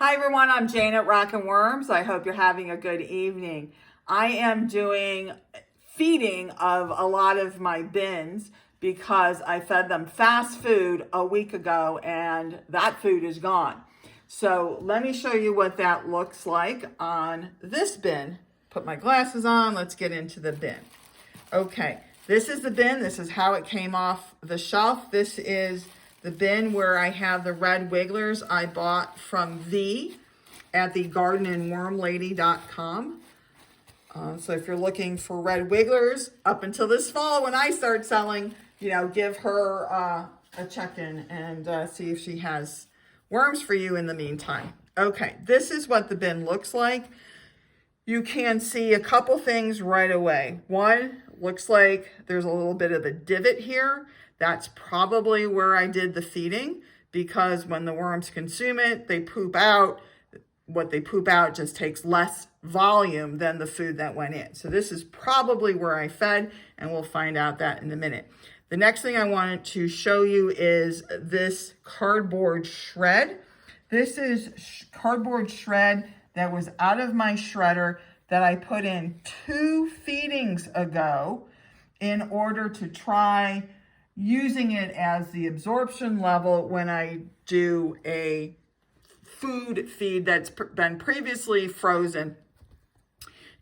Hi everyone, I'm Jane at Rockin' Worms. I hope you're having a good evening. I am doing feeding of a lot of my bins because I fed them fast food a week ago and that food is gone. So let me show you what that looks like on this bin. Put my glasses on, let's get into the bin. Okay, this is the bin. This is how it came off the shelf. This is the bin where I have the red wigglers I bought from V at the gardenandwormlady.com. So if you're looking for red wigglers up until this fall when I start selling, give her a check-in and see if she has worms for you in the meantime. Okay, this is what the bin looks like. You can see a couple things right away. One, looks like there's a little bit of a divot here. That's probably where I did the feeding because when the worms consume it, they poop out. What they poop out just takes less volume than the food that went in. So this is probably where I fed, and we'll find out that in a minute. The next thing I wanted to show you is this cardboard shred. This is cardboard shred that was out of my shredder that I put in 2 feedings ago in order to try using it as the absorption level when I do a food feed that's been previously frozen.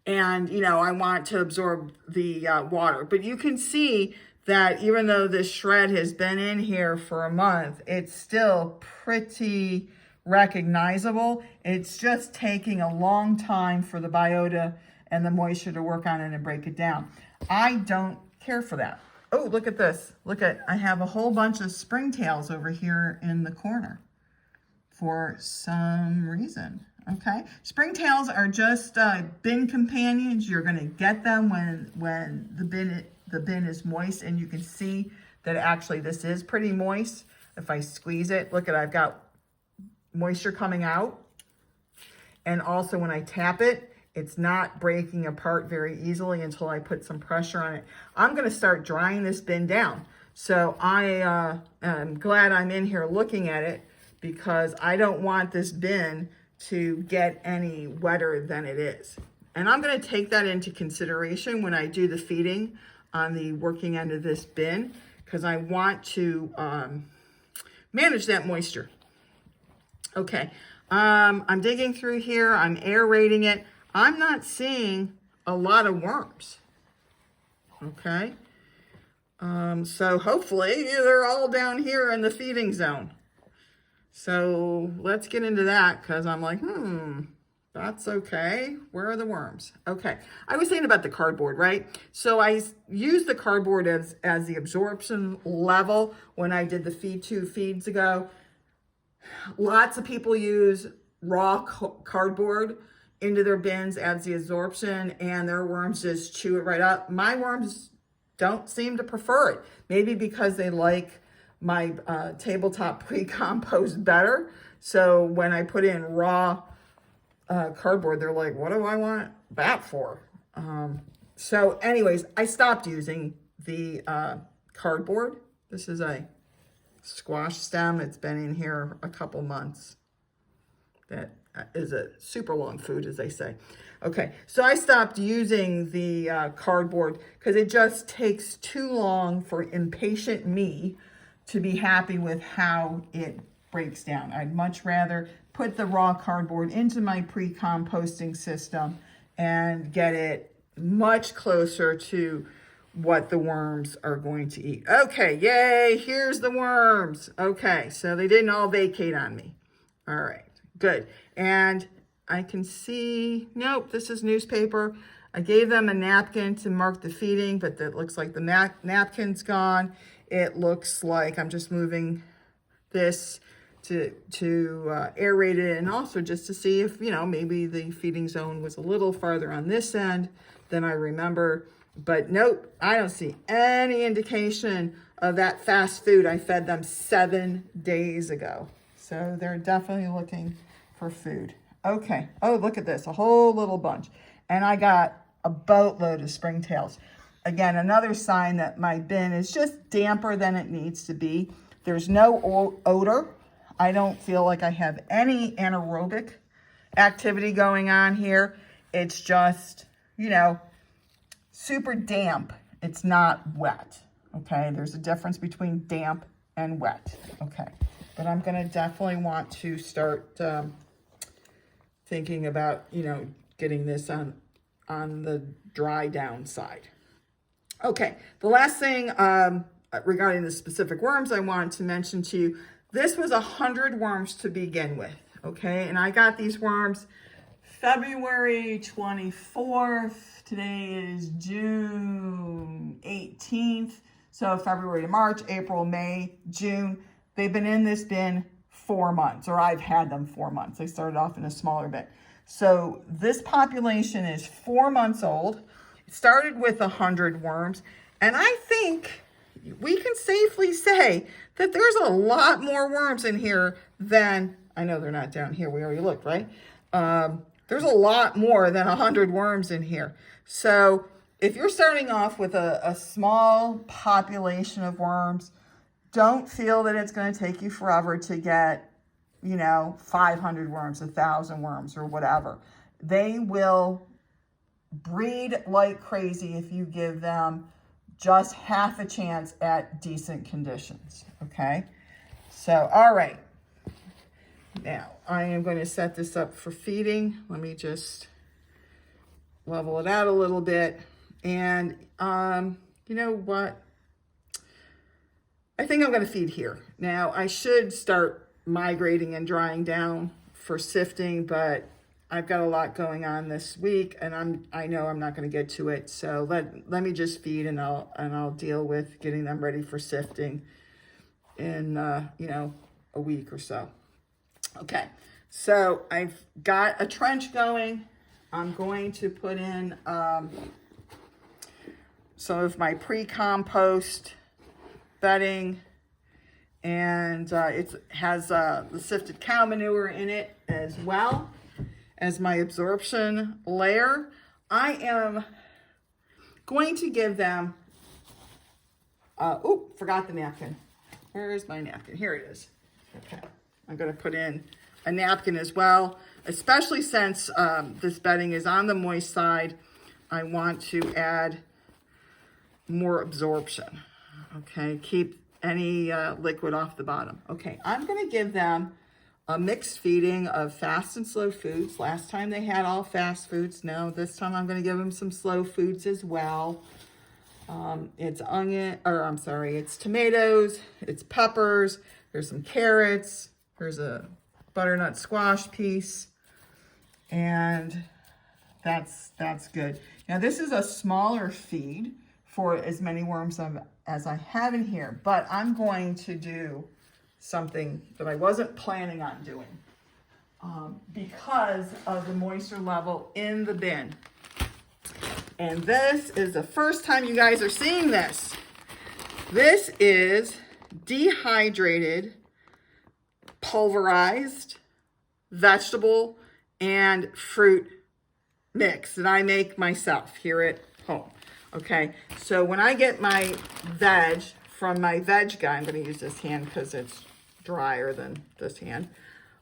And, I want to absorb the water. But you can see that even though this shred has been in here for a month, it's still pretty recognizable. It's just taking a long time for the biota and the moisture to work on it and break it down. I don't care for that. Oh, look at this. I have a whole bunch of springtails over here in the corner for some reason. Okay, springtails are just bin companions. You're going to get them when the bin is moist, and you can see that actually this is pretty moist. If I squeeze it, I've got moisture coming out, and also when I tap it, it's not breaking apart very easily until I put some pressure on it. I'm going to start drying this bin down. So I am glad I'm in here looking at it because I don't want this bin to get any wetter than it is. And I'm going to take that into consideration when I do the feeding on the working end of this bin because I want to manage that moisture. Okay, I'm digging through here. I'm aerating it. I'm not seeing a lot of worms. Okay, so hopefully they're all down here in the feeding zone. So let's get into that because I'm like, that's okay. Where are the worms? Okay, I was saying about the cardboard, right? So I used the cardboard as the absorption level when I did the feed 2 feeds ago. Lots of people use raw cardboard into their bins as the absorption, and their worms just chew it right up. My worms don't seem to prefer it. Maybe because they like my tabletop pre-compost better. So when I put in raw cardboard, they're like, what do I want that for? So anyways, I stopped using the cardboard. This is a squash stem. It's been in here a couple months. That is a super long food, as they say. Okay, so I stopped using the cardboard because it just takes too long for impatient me to be happy with how it breaks down. I'd much rather put the raw cardboard into my pre-composting system and get it much closer to what the worms are going to eat. Okay, yay, here's the worms. Okay, so they didn't all vacate on me. All right, good. And I can see, nope, this is newspaper. I gave them a napkin to mark the feeding, but that looks like the napkin's gone. It looks like I'm just moving this to aerate it, and also just to see if, maybe the feeding zone was a little farther on this end than I remember. But nope, I don't see any indication of that fast food I fed them 7 days ago. So they're definitely looking for food. Okay. Oh, look at this, a whole little bunch. And I got a boatload of springtails. Again, another sign that my bin is just damper than it needs to be. There's no odor I don't feel like I have any anaerobic activity going on here. It's just, you know, super damp. It's not wet, okay? There's a difference between damp and wet, okay? But I'm gonna definitely want to start thinking about, you know, getting this on the dry down side. Okay, the last thing regarding the specific worms I wanted to mention to you, this was 100 worms to begin with, okay? And I got these worms February 24th. Today is June 18th. So February to March, April, May, June. They've been in this bin 4 months, or I've had them 4 months. They started off in a smaller bin. So this population is 4 months old. It started with 100 worms. And I think we can safely say that there's a lot more worms in here than, I know they're not down here. We already looked, right? There's a lot more than 100 worms in here. So if you're starting off with a small population of worms, don't feel that it's going to take you forever to get, you know, 500 worms, 1,000 worms, or whatever. They will breed like crazy if you give them just half a chance at decent conditions, okay? So, all right. Now, I am going to set this up for feeding. Let me just level it out a little bit. And you know what? I think I'm going to feed here. Now, I should start migrating and drying down for sifting, but I've got a lot going on this week, and I know I'm not going to get to it. So let me just feed, and I'll deal with getting them ready for sifting in you know, a week or so. Okay, so I've got a trench going. I'm going to put in some of my pre-compost bedding, and it has the sifted cow manure in it as well as my absorption layer. I am going to give them, forgot the napkin. Where is my napkin? Here it is. Okay. I'm going to put in a napkin as well, especially since this bedding is on the moist side. I want to add more absorption. Okay, keep any liquid off the bottom. Okay, I'm going to give them a mixed feeding of fast and slow foods. Last time they had all fast foods. No, this time I'm going to give them some slow foods as well. It's it's tomatoes, it's peppers, there's some carrots, there's a butternut squash piece, and that's good. Now this is a smaller feed for as many worms as I have in here, but I'm going to do something that I wasn't planning on doing because of the moisture level in the bin. And this is the first time you guys are seeing this. This is dehydrated, pulverized vegetable and fruit mix that I make myself here at home. Okay, so when I get my veg from my veg guy, I'm going to use this hand because it's drier than this hand.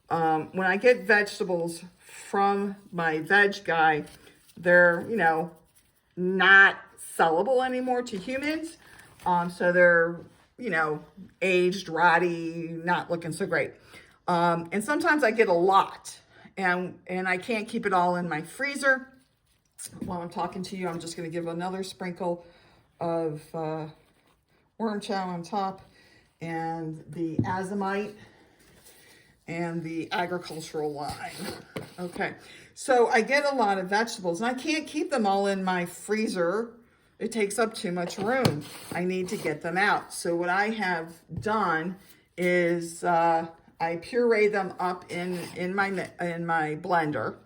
When I get vegetables from my veg guy, they're, you know, not sellable anymore to humans. So they're, you know, aged, rotty, not looking so great. And sometimes I get a lot, and I can't keep it all in my freezer. While I'm talking to you, I'm just going to give another sprinkle of worm chow on top, and the azomite and the agricultural lime. Okay, so I get a lot of vegetables, and I can't keep them all in my freezer. It takes up too much room. I need to get them out. So what I have done is I puree them up in my blender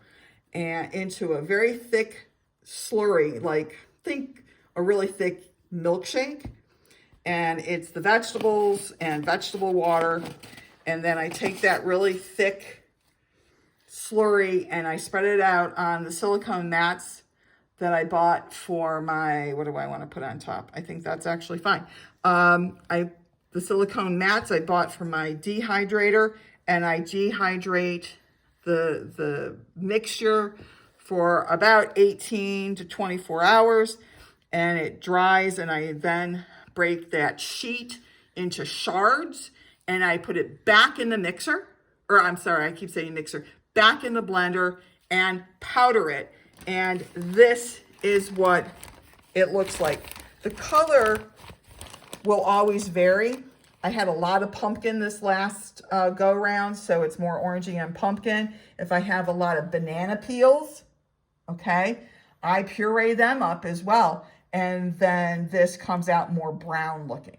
and into a very thick slurry, like think a really thick milkshake. And it's the vegetables and vegetable water. And then I take that really thick slurry and I spread it out on the silicone mats that I bought for my, what do I want to put on top? I think that's actually fine. The silicone mats I bought for my dehydrator, and I dehydrate the mixture for about 18 to 24 hours, and it dries, and I then break that sheet into shards, and I put it back in the mixer, or I'm sorry, I keep saying mixer, back in the blender and powder it. And this is what it looks like. The color will always vary. I had a lot of pumpkin this last go round, so it's more orangey and pumpkin. If I have a lot of banana peels, okay, I puree them up as well. And then this comes out more brown looking,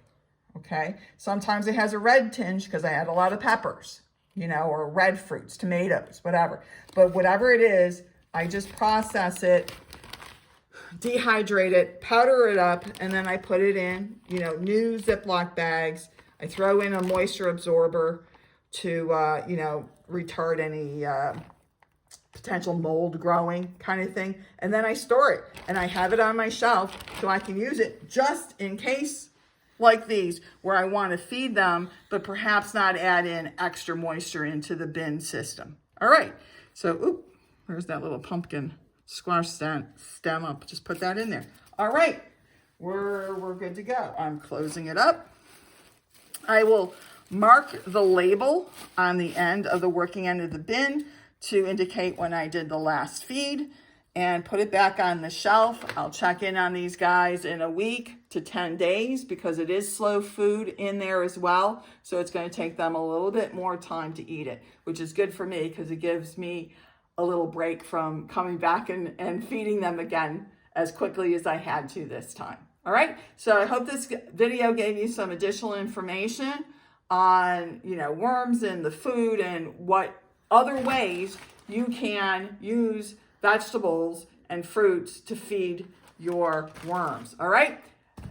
okay? Sometimes it has a red tinge because I add a lot of peppers, you know, or red fruits, tomatoes, whatever. But whatever it is, I just process it, dehydrate it, powder it up, and then I put it in, you know, new Ziploc bags. I throw in a moisture absorber to, you know, retard any potential mold growing kind of thing. And then I store it, and I have it on my shelf so I can use it just in case, like these, where I want to feed them, but perhaps not add in extra moisture into the bin system. All right, so, oop, there's that little pumpkin squash stem up. Just put that in there. All right, we're good to go. I'm closing it up. I will mark the label on the end of the working end of the bin to indicate when I did the last feed, and put it back on the shelf. I'll check in on these guys in a week to 10 days because it is slow food in there as well. So it's going to take them a little bit more time to eat it, which is good for me because it gives me a little break from coming back and feeding them again as quickly as I had to this time. All right, so I hope this video gave you some additional information on, you know, worms in the food and what other ways you can use vegetables and fruits to feed your worms. All right,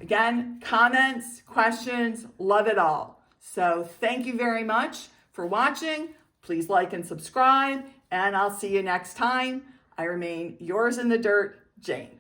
again, comments, questions, love it all. So thank you very much for watching. Please like and subscribe, and I'll see you next time. I remain yours in the dirt, Jane.